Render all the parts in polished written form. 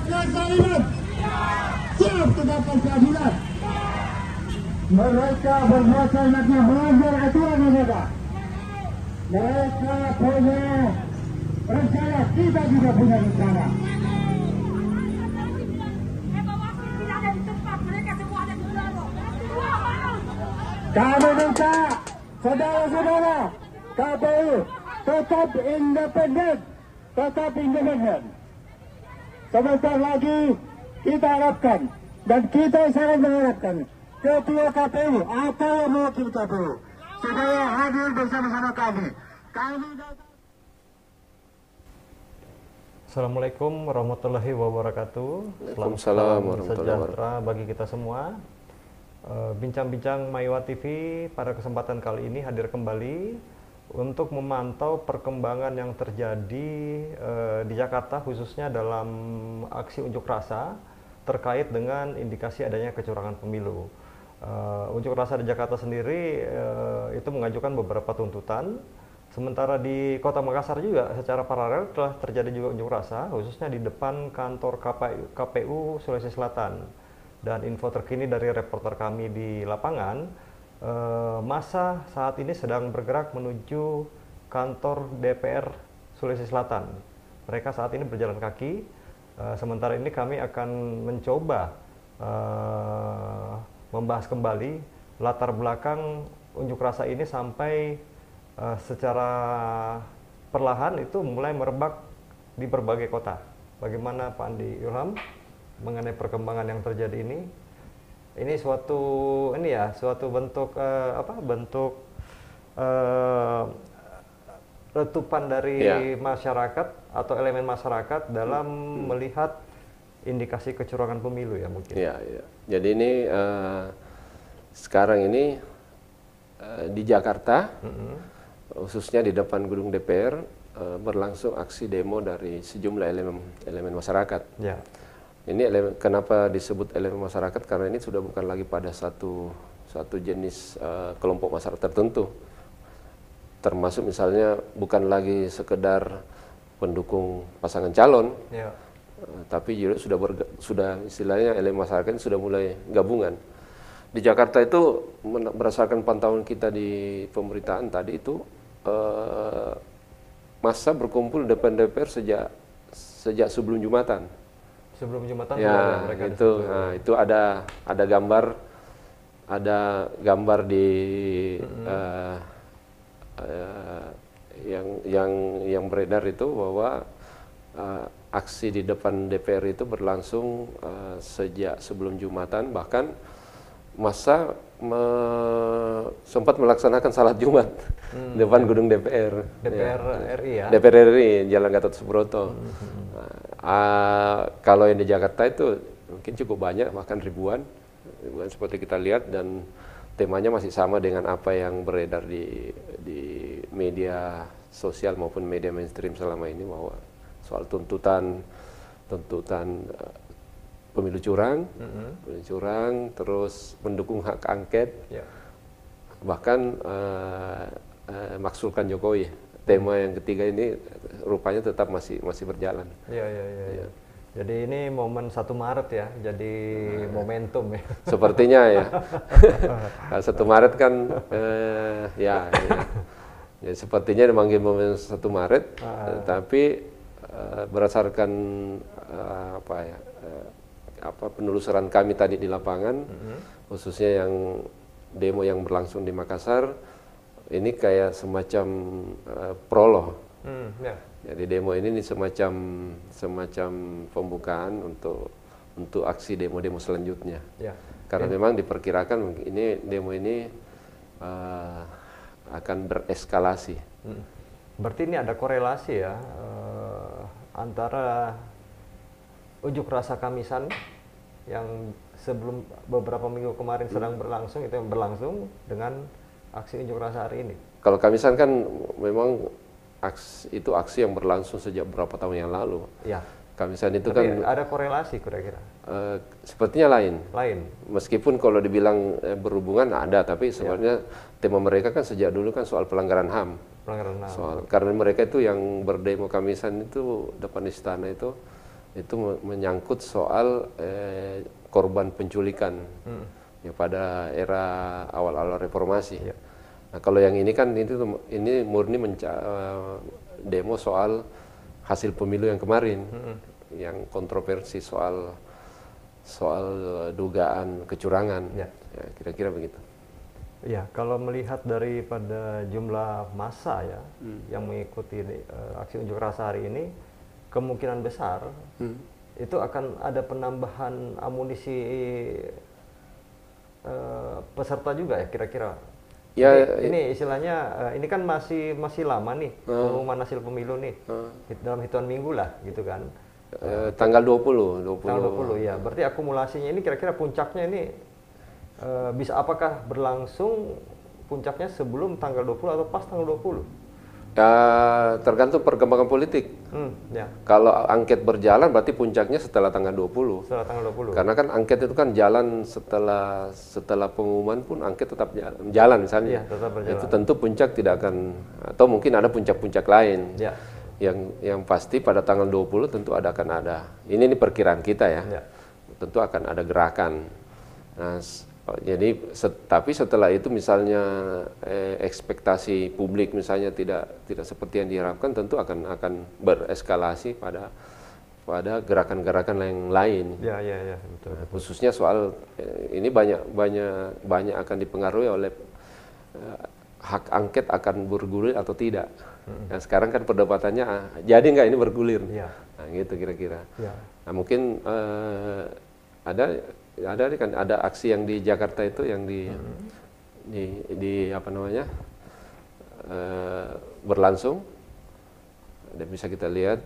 tegakkan keadilan. Siap tegakkan keadilan. Mereka bermasa anaknya melanggar aturan negara. Mereka punya rencana, kita juga punya rencana. Kami minta saudara-saudara KPU tetap independen, Sebentar lagi kita harapkan dan kita sangat mengharapkan Ketua KPU atau wakil KPU supaya hadir bersama-sama kami. Assalamualaikum warahmatullahi wabarakatuh. Waalaikumsalam warahmatullahi sejahtera bagi kita semua. Bincang-bincang Maiwa TV pada kesempatan kali ini hadir kembali untuk memantau perkembangan yang terjadi di Jakarta, khususnya dalam aksi unjuk rasa terkait dengan indikasi adanya kecurangan pemilu. Unjuk rasa di Jakarta sendiri itu mengajukan beberapa tuntutan. Sementara di Kota Makassar juga secara paralel telah terjadi juga unjuk rasa, khususnya di depan kantor KPU Sulawesi Selatan. Dan info terkini dari reporter kami di lapangan, massa saat ini sedang bergerak menuju kantor DPR Sulawesi Selatan. Mereka saat ini berjalan kaki, sementara ini kami akan mencoba membahas kembali latar belakang unjuk rasa ini sampai secara perlahan itu mulai merebak di berbagai kota. Bagaimana Pak Andi Ilham mengenai perkembangan yang terjadi ini? Ini suatu bentuk letupan dari masyarakat atau elemen masyarakat dalam melihat indikasi kecurangan pemilu ya mungkin. Ya. Jadi ini sekarang ini di Jakarta, khususnya di depan gedung DPR berlangsung aksi demo dari sejumlah elemen masyarakat. Ya. Ini kenapa disebut elemen masyarakat? Karena ini sudah bukan lagi pada satu jenis kelompok masyarakat tertentu. Termasuk misalnya bukan lagi sekedar pendukung pasangan calon, tapi juga sudah istilahnya elemen masyarakat sudah mulai gabungan. Di Jakarta itu berdasarkan pantauan kita di pemberitaan tadi itu massa berkumpul depan DPR sejak sebelum Jumatan. Sebelum Jumatan ya, mereka itu ada gambar di yang beredar itu bahwa aksi di depan DPR itu berlangsung sejak sebelum Jumatan, bahkan massa sempat melaksanakan salat Jumat depan gedung DPR RI ya. DPR RI Jalan Gatot Subroto. Kalau yang di Jakarta itu mungkin cukup banyak, bahkan ribuan seperti kita lihat, dan temanya masih sama dengan apa yang beredar di media sosial maupun media mainstream selama ini, bahwa soal tuntutan pemilu curang, terus mendukung hak angket, bahkan maksulkan Jokowi. Tema yang ketiga ini rupanya tetap masih berjalan. Iya. Jadi ini momen 1 Maret ya, jadi momentum ya. Sepertinya ya. 1 Maret kan ya sepertinya dipanggil momen 1 Maret, tapi berdasarkan penelusuran kami tadi di lapangan, khususnya yang demo yang berlangsung di Makassar, ini kayak semacam prolog. Jadi demo ini semacam pembukaan untuk aksi demo-demo selanjutnya. Karena memang diperkirakan demo ini akan bereskalasi. Berarti ini ada korelasi ya antara unjuk rasa Kamisan yang sebelum beberapa minggu kemarin sedang berlangsung, itu yang berlangsung dengan aksi unjuk rasa hari ini. Kalau Kamisan kan memang aksi yang berlangsung sejak beberapa tahun yang lalu. Ya. Kamisan itu tapi kan ada korelasi kira-kira. Sepertinya lain. Meskipun kalau dibilang berhubungan ada, tapi sebenarnya tema mereka kan sejak dulu kan soal pelanggaran HAM. Pelanggaran HAM. Karena mereka itu yang berdemo Kamisan itu depan istana itu itu menyangkut soal korban penculikan ya pada era awal-awal reformasi. Ya. Nah, kalau yang ini kan ini murni demo soal hasil pemilu yang kemarin, yang kontroversi soal dugaan kecurangan, ya, kira-kira begitu. Ya, kalau melihat daripada jumlah massa ya yang mengikuti aksi unjuk rasa hari ini, kemungkinan besar itu akan ada penambahan amunisi peserta juga ya kira-kira. Ya, ini istilahnya ini kan masih lama nih pengumuman hasil pemilu nih, dalam hitungan minggu lah gitu kan. Tanggal 20. Tanggal 20 ya. Berarti akumulasinya ini kira-kira puncaknya ini apakah berlangsung puncaknya sebelum tanggal 20 atau pas tanggal 20? Ya, tergantung perkembangan politik. Ya. Kalau angket berjalan berarti puncaknya setelah tanggal 20. Setelah tanggal 20. Karena kan angket itu kan jalan setelah pengumuman pun angket tetap jalan misalnya. Ya, tetap berjalan. Itu tentu puncak tidak akan, atau mungkin ada puncak-puncak lain. Ya. Yang pasti pada tanggal 20 tentu akan ada. Ini perkiraan kita ya. Ya. Tentu akan ada gerakan. Nah, jadi tapi setelah itu misalnya ekspektasi publik misalnya tidak seperti yang diharapkan, tentu akan bereskalasi pada gerakan-gerakan yang lain. Ya, betul. Nah, khususnya soal ini banyak akan dipengaruhi oleh hak angket akan bergulir atau tidak. Nah, sekarang kan perdebatannya jadi nggak ini bergulir. Ya. Nah, gitu kira-kira. Ya. Nah, mungkin ada aksi yang di Jakarta itu yang di apa namanya berlangsung, dan bisa kita lihat.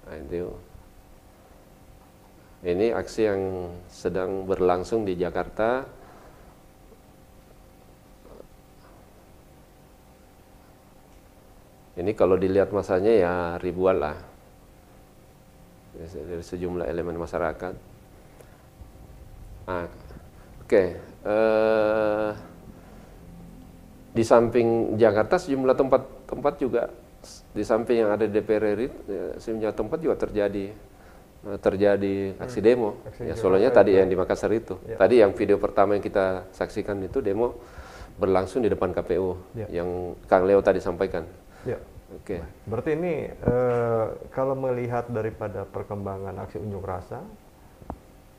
Nah, ini aksi yang sedang berlangsung di Jakarta. Ini kalau dilihat masanya ya ribuan lah dari sejumlah elemen masyarakat. Nah, oke. Di samping Jakarta sejumlah tempat juga, di samping yang ada di DPR RI, sejumlah tempat juga terjadi aksi demo. Ya, soalnya tadi yang di Makassar itu. Ya. Tadi yang video pertama yang kita saksikan itu demo berlangsung di depan KPU, yang Kang Leo tadi sampaikan. Ya. Oke. Berarti ini kalau melihat daripada perkembangan aksi unjuk rasa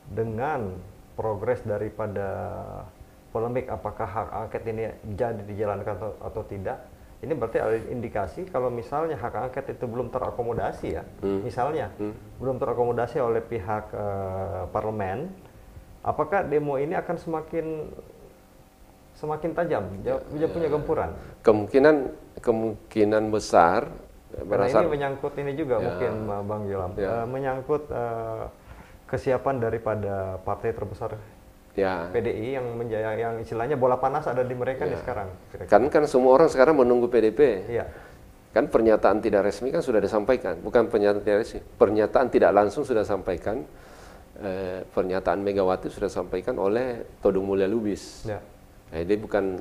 dengan progres daripada polemik apakah hak angket ini jadi dijalankan atau tidak, ini berarti ada indikasi kalau misalnya hak angket itu belum terakomodasi ya, misalnya belum terakomodasi oleh pihak parlemen, apakah demo ini akan semakin tajam, dia punya gempuran? Kemungkinan besar. Karena ini menyangkut ini juga mungkin Bang Gilam, menyangkut kesiapan daripada partai terbesar PDI yang istilahnya bola panas ada di mereka nih sekarang. Kan semua orang sekarang menunggu PDP. Kan pernyataan tidak resmi kan sudah disampaikan, bukan pernyataan tidak resmi, pernyataan tidak langsung sudah disampaikan. Pernyataan Megawati sudah disampaikan oleh Todung Mulya Lubis. Jadi bukan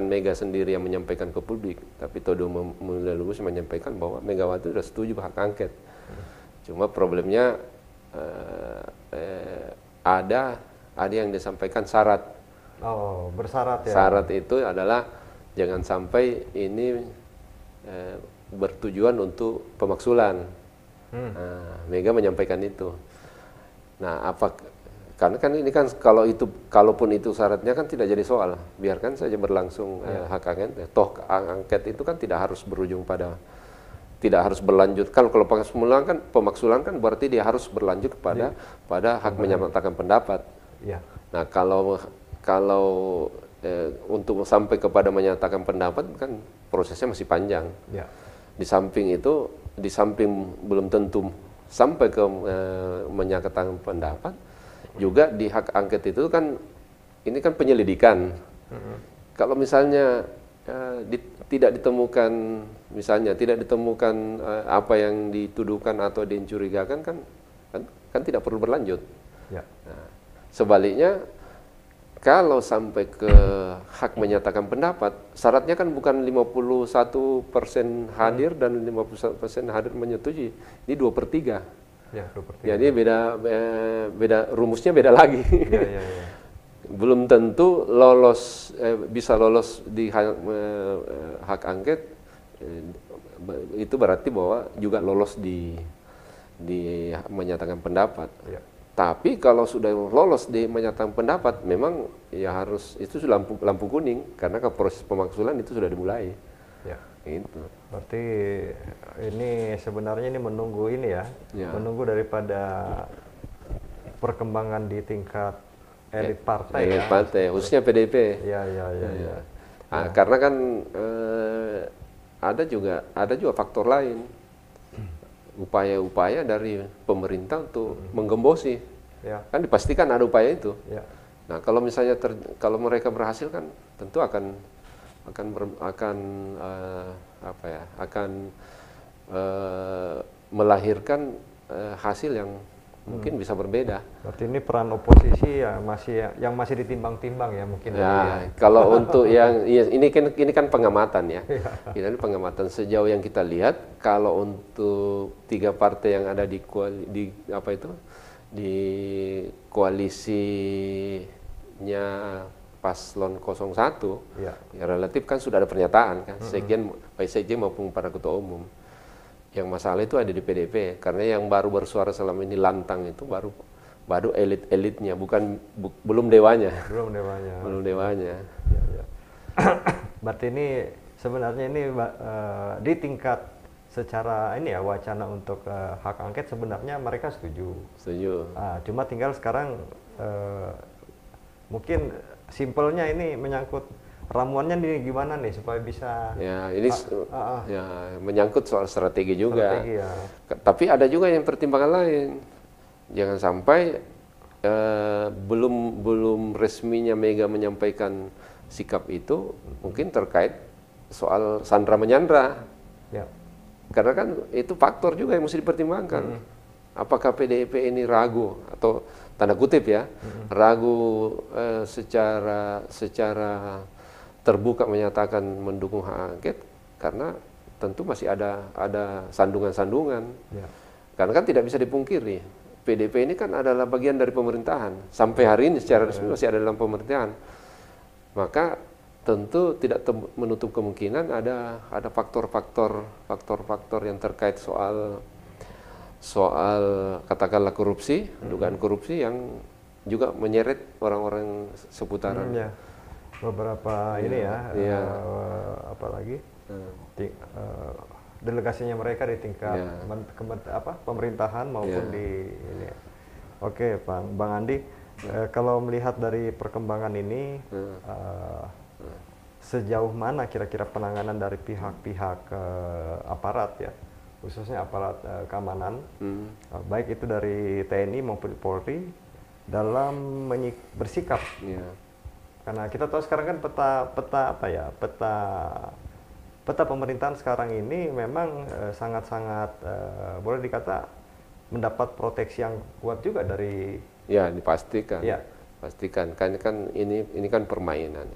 Mega sendiri yang menyampaikan ke publik, tapi Todung Mulya Lubis menyampaikan bahwa Megawati sudah setuju hak angket. Cuma problemnya ada yang disampaikan syarat. Oh, bersyarat ya. Syarat itu adalah jangan sampai ini bertujuan untuk pemaksulan. Nah, Mega menyampaikan itu. Nah, karena kan ini kan kalaupun itu syaratnya kan tidak jadi soal, biarkan saja berlangsung hak angket. Toh angket itu kan tidak harus berujung tidak harus berlanjut. Kalau pemaksulan kan berarti dia harus berlanjut pada hak menyatakan pendapat. Nah, kalau untuk sampai kepada menyatakan pendapat kan prosesnya masih panjang. Di samping belum tentu sampai ke menyatakan pendapat, juga di hak angket itu kan ini kan penyelidikan. Kalau misalnya tidak ditemukan apa yang dituduhkan atau dicurigakan kan tidak perlu berlanjut. Nah, sebaliknya kalau sampai ke hak menyatakan pendapat, syaratnya kan bukan 51% hadir dan 51% hadir menyetujui. Ini 2/3. Ya, 2/3. Jadi beda rumusnya beda lagi. Ya. Belum tentu lolos bisa lolos di hak angket. Itu berarti bahwa juga lolos di menyatakan pendapat. Ya. Tapi kalau sudah lolos di menyatakan pendapat, memang ya harus itu sudah lampu kuning karena proses pemaksulan itu sudah dimulai. Ya. Itu. Berarti ini sebenarnya ini menunggu ini ya, menunggu daripada perkembangan di tingkat elit partai. Elit partai, khususnya PDIP. Ya. Nah, karena kan ada juga faktor lain. Upaya-upaya dari pemerintah untuk menggembosi, kan dipastikan ada upaya itu. Nah, kalau misalnya kalau mereka berhasil kan tentu akan melahirkan hasil yang mungkin bisa berbeda. Berarti ini peran oposisi ya masih ditimbang-timbang ya mungkin. Ya, kalau untuk yang ini kan pengamatan ya. Ini pengamatan sejauh yang kita lihat, kalau untuk 3 partai yang ada di koalisinya Paslon 01 ya relatif kan sudah ada pernyataan kan, baik sekjen maupun para ketua umum. Yang masalah itu ada di PDIP, karena yang baru bersuara selama ini lantang itu baru elit-elitnya, belum dewanya. Belum dewanya. Ya. Berarti ini sebenarnya ini di tingkat secara ini ya wacana untuk hak angket sebenarnya mereka setuju. Cuma tinggal sekarang mungkin simpelnya ini menyangkut ramuannya ini gimana nih supaya bisa menyangkut soal strategi juga. Tapi ada juga yang pertimbangan lain. Jangan sampai belum resminya Mega menyampaikan sikap itu mungkin terkait soal sandra menyandra. Karena kan itu faktor juga yang mesti dipertimbangkan. Apakah PDIP ini ragu atau tanda kutip ya ragu secara terbuka menyatakan mendukung hak angket, karena tentu masih ada sandungan-sandungan. Karena kan tidak bisa dipungkiri, PDIP ini kan adalah bagian dari pemerintahan. Sampai hari ini secara resmi masih ada dalam pemerintahan. Maka tentu tidak menutup kemungkinan ada faktor-faktor yang terkait soal katakanlah korupsi, dugaan korupsi yang juga menyeret orang-orang seputaran. Beberapa apalagi delegasinya mereka di tingkat pemerintahan maupun di ini. Oke, Bang Andi, kalau melihat dari perkembangan ini sejauh mana kira-kira penanganan dari pihak-pihak aparat ya, khususnya aparat keamanan, baik itu dari TNI maupun Polri dalam bersikap. Karena kita tahu sekarang kan peta pemerintahan sekarang ini memang sangat-sangat boleh dikata mendapat proteksi yang kuat juga dari dipastikan. Pastikan kan ini kan permainan.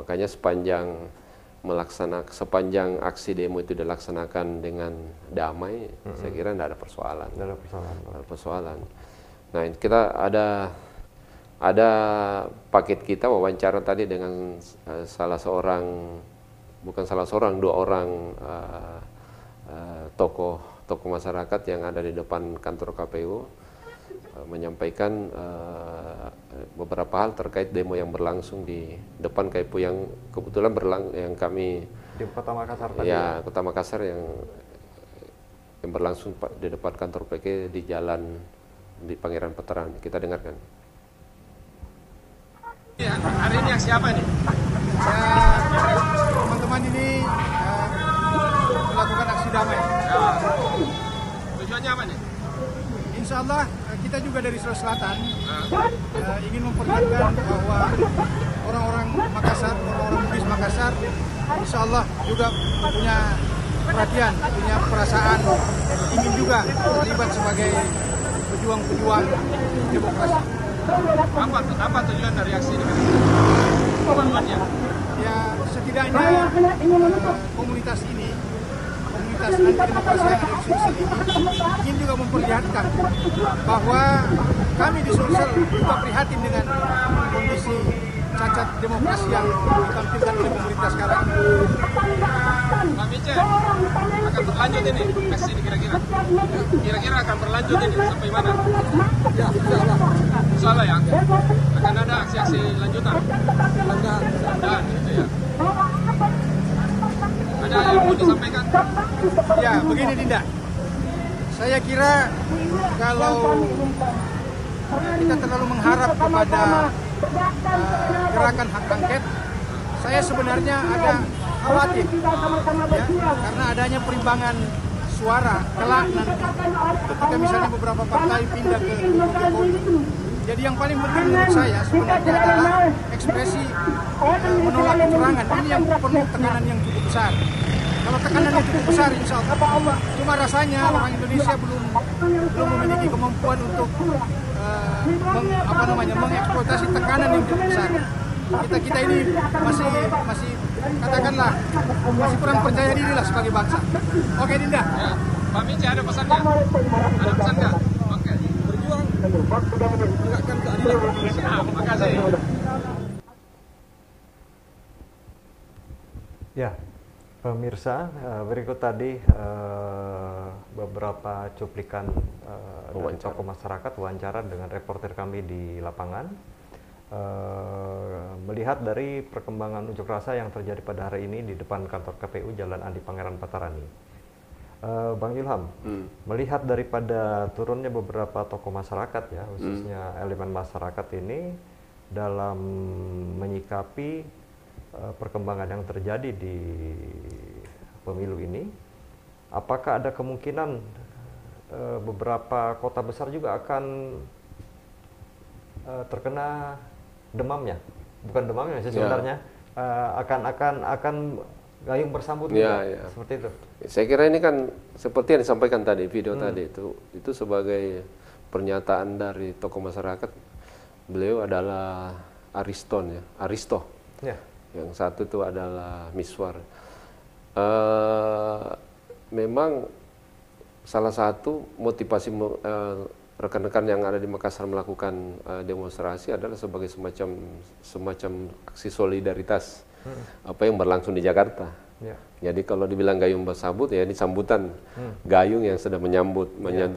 Makanya sepanjang aksi demo itu dilaksanakan dengan damai, saya kira tidak ada persoalan. Nah, kita ada paket kita wawancara tadi dengan dua orang tokoh masyarakat yang ada di depan kantor KPU, menyampaikan beberapa hal terkait demo yang berlangsung di depan KPU yang kebetulan yang kami di Kota Makassar tadi. Kota Makassar yang berlangsung di depan kantor PK di jalan di Pangeran Veteran. Kita dengarkan. Ya, hari ini aksi apa nih? Teman-teman ini melakukan aksi damai. Tujuannya apa nih? Insya Allah kita juga dari Sulawesi Selatan ingin memperlihatkan bahwa orang-orang Makassar, orang-orang Bugis Makassar, insya Allah juga punya perhatian, punya perasaan, ingin juga terlibat sebagai pejuang-pejuang demokrasi. Apa tujuan dari aksi ini? Tujuannya? Ya setidaknya komunitas ini, komunitas anti demokrasi yang ada di Sulsel ini ingin juga memperlihatkan bahwa kami di Sulsel juga prihatin dengan kondisi cacat demokrasi yang ditampilkan oleh pemerintah sekarang. Pak Mice, akan berlanjut ini aksi ini kira-kira? Kira-kira akan berlanjut ini sampai mana? Ya, Insya Allah ya. Akan ada aksi-aksi lanjutan. Ada, gitu ya. Ada yang mau disampaikan? Ya, begini Dinda. Saya kira kalau kita terlalu mengharap kepada gerakan hak angket, saya sebenarnya ada khawatir ya, karena adanya perimbangan suara kelak nanti ketika misalnya beberapa partai pindah ke Jokowi. Jadi yang paling penting menurut saya sebenarnya adalah ekspresi menolak kecurangan. Ini yang perlu tekanan yang cukup besar. Kalau tekanannya cukup besar, insya Allah. Cuma rasanya orang Indonesia belum memiliki kemampuan untuk mengeksploitasi tekanan yang cukup besar. Kita ini masih katakanlah masih kurang percaya diri lah sebagai bangsa. Oke Dinda. Ya. Pak Mice ada pesannya? Ada pesan nggak? Oke. Berjuang menegakkan keadilan. Terima kasih. Ya, pemirsa, berikut tadi beberapa cuplikan dari tokoh masyarakat wawancara dengan reporter kami di lapangan. Melihat dari perkembangan unjuk rasa yang terjadi pada hari ini di depan kantor KPU Jalan Andi Pangeran Patarani. Bang Ilham, melihat daripada turunnya beberapa tokoh masyarakat ya, khususnya elemen masyarakat ini dalam menyikapi perkembangan yang terjadi di pemilu ini, apakah ada kemungkinan beberapa kota besar juga akan terkena demamnya, bukan demamnya sih sebenarnya, akan gayung bersambut juga, seperti itu. Saya kira ini kan seperti yang disampaikan tadi, video tadi itu sebagai pernyataan dari tokoh masyarakat. Beliau adalah Aristo. Ya. Yang satu itu adalah Miswar. Memang salah satu motivasi rekan-rekan yang ada di Makassar melakukan demonstrasi adalah sebagai semacam aksi solidaritas apa yang berlangsung di Jakarta. Ya. Jadi kalau dibilang gayung bersambut ya ini sambutan gayung yang sedang menyambut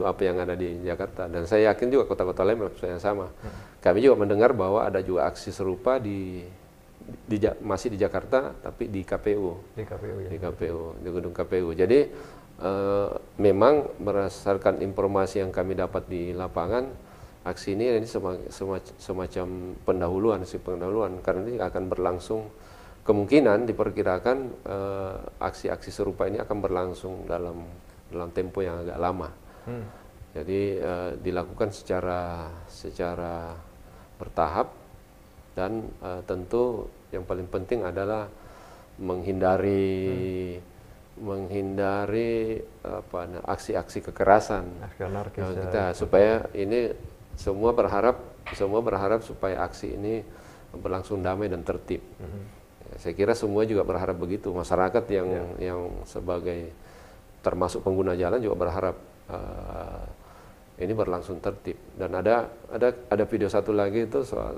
apa yang ada di Jakarta. Dan saya yakin juga kota-kota lain melakukan yang sama. Kami juga mendengar bahwa ada juga aksi serupa masih di Jakarta tapi di KPU. Di KPU ya. Di KPU, di gedung KPU. Jadi memang berdasarkan informasi yang kami dapat di lapangan, aksi ini semacam pendahuluan karena ini akan berlangsung, kemungkinan diperkirakan aksi-aksi serupa ini akan berlangsung dalam tempo yang agak lama. Jadi dilakukan secara bertahap dan tentu yang paling penting adalah menghindari aksi-aksi kekerasan supaya ini semua berharap supaya aksi ini berlangsung damai dan tertib. Saya kira semua juga berharap begitu. Masyarakat yang sebagai termasuk pengguna jalan juga berharap ini berlangsung tertib. Dan ada video satu lagi itu soal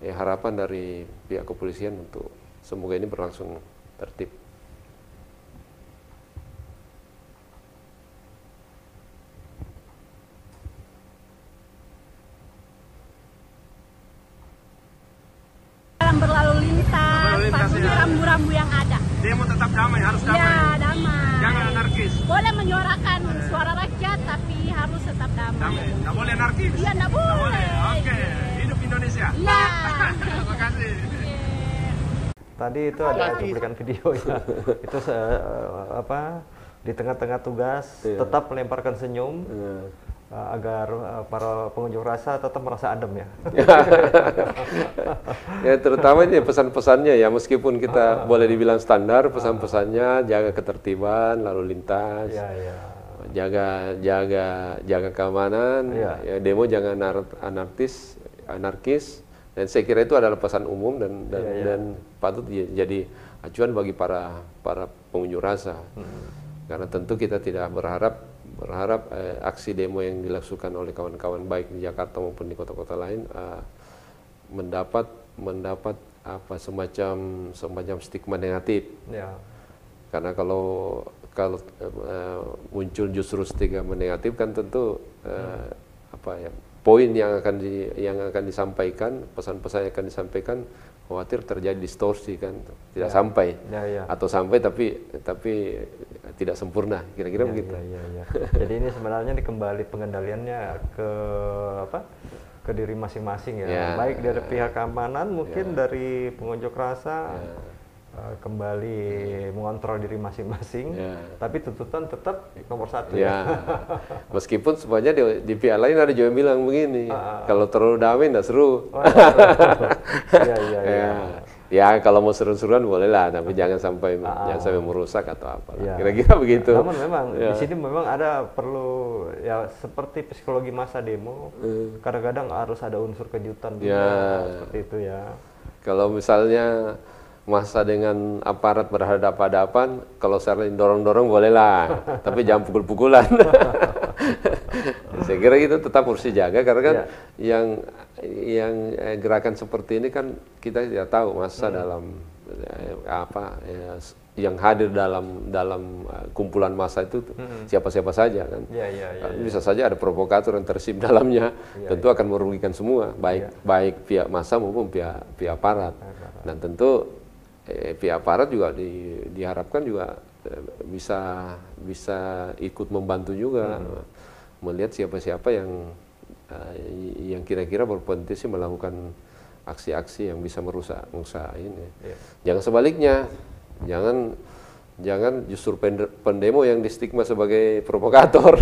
harapan dari pihak kepolisian untuk semoga ini berlangsung tertib. Berlalu lintas patuhi rambu-rambu yang ada. Demo tetap damai, harus damai. Ya, damai. Jangan anarkis. Boleh menyuarakan suara rakyat, tapi harus tetap damai. Nggak boleh anarkis. Iya, nggak boleh. Oke, hidup Indonesia. Iya. Terima kasih. Tadi itu ada cuplikan video ya. Itu di tengah-tengah tugas tetap melemparkan senyum. Agar para pengunjuk rasa tetap merasa adem ya. Ya terutama ini pesan-pesannya ya, meskipun kita boleh dibilang standar, pesan-pesannya jaga ketertiban lalu lintas, jaga keamanan, ya demo jangan anarkis, anarkis, dan saya kira itu adalah pesan umum dan patut jadi acuan bagi para pengunjuk rasa. Karena tentu kita tidak berharap aksi demo yang dilakukan oleh kawan-kawan baik di Jakarta maupun di kota-kota lain mendapat semacam stigma negatif. Karena kalau muncul justru stigma negatif kan tentu poin yang akan disampaikan, pesan-pesan yang akan disampaikan khawatir terjadi distorsi kan, tidak sampai atau sampai tapi tidak sempurna, kira-kira begitu. Jadi ini sebenarnya kembali pengendaliannya ke diri masing-masing baik dari pihak keamanan mungkin dari pengunjuk rasa. Kembali mengontrol diri masing-masing, tapi tuntutan tetap nomor satu. Meskipun sebenarnya di pihak lain ada juga yang bilang begini, kalau terlalu damai nggak seru. Ya kalau mau seru-seruan boleh lah, tapi jangan sampai merusak atau apa. Kira-kira begitu. Namun memang di sini memang ada perlu seperti psikologi masa demo, kadang-kadang harus ada unsur kejutan juga seperti itu ya. Kalau misalnya masa dengan aparat berhadapan-hadapan, kalau sering dorong-dorong bolehlah, tapi jangan pukul-pukulan. Saya kira itu tetap harus dijaga karena kan yang gerakan seperti ini kan kita tidak tahu masa dalam yang hadir dalam kumpulan massa itu siapa-siapa saja kan. Bisa saja ada provokator yang tersim dalamnya, tentu akan merugikan semua, baik pihak massa maupun pihak aparat. Dan tentu pihak aparat juga diharapkan juga bisa ikut membantu juga melihat siapa-siapa yang kira-kira berpotensi melakukan aksi-aksi yang bisa merusak ini. Jangan sebaliknya, jangan justru pendemo yang distigma sebagai provokator.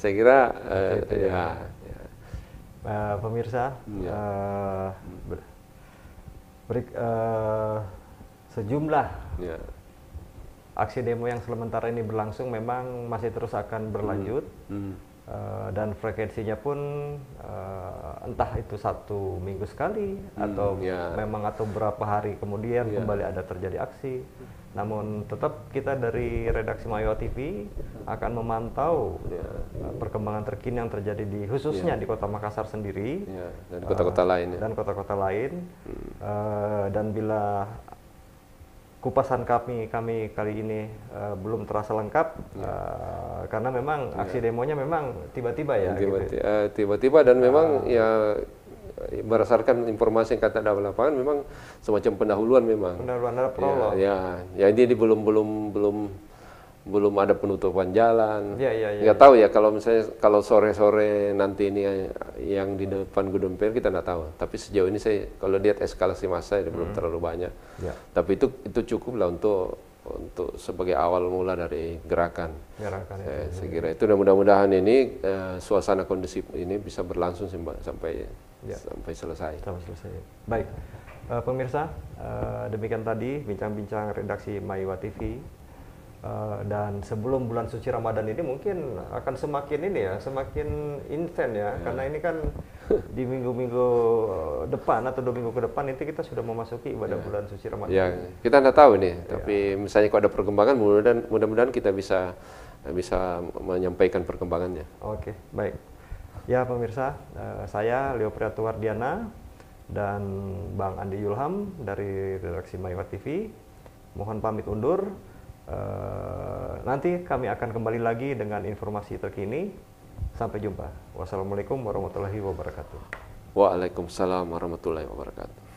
Saya kira pemirsa, sejumlah aksi demo yang sementara ini berlangsung memang masih terus akan berlanjut, dan frekuensinya pun entah itu 1 minggu sekali atau atau berapa hari kemudian kembali ada terjadi aksi. Namun tetap kita dari redaksi Maiwa TV akan memantau perkembangan terkini yang terjadi khususnya di Kota Makassar sendiri dan kota-kota lain. Dan bila kupasan kami kali ini belum terasa lengkap, karena memang aksi demonya memang tiba-tiba tiba-tiba dan memang berdasarkan informasi yang kata dalam lapangan memang semacam pendahuluan ada prolog. Ini belum ada penutupan jalan. Nggak tahu ya kalau sore-sore nanti ini yang di depan gedung DPR kita nggak tahu. Tapi sejauh ini saya kalau lihat eskalasi massa belum terlalu banyak. Tapi itu cukup lah untuk sebagai awal mula dari gerakan. Saya kira itu, dan mudah-mudahan ini suasana kondusif ini bisa berlangsung sampai selesai. Baik, pemirsa, demikian tadi bincang-bincang redaksi Maiwa TV. Dan sebelum bulan suci Ramadan ini mungkin akan semakin intens karena ini kan di minggu-minggu depan atau 2 minggu ke depan itu kita sudah memasuki ibadah bulan suci Ramadan. Kita nggak tahu nih, tapi misalnya kalau ada perkembangan mudah-mudahan kita bisa menyampaikan perkembangannya. Oke, baik. Ya pemirsa, saya Leo Priatuwardiana dan Bang Andi Yulham dari redaksi Maiwa TV mohon pamit undur. Nanti kami akan kembali lagi dengan informasi terkini. Sampai jumpa. Wassalamualaikum warahmatullahi wabarakatuh. Waalaikumsalam warahmatullahi wabarakatuh.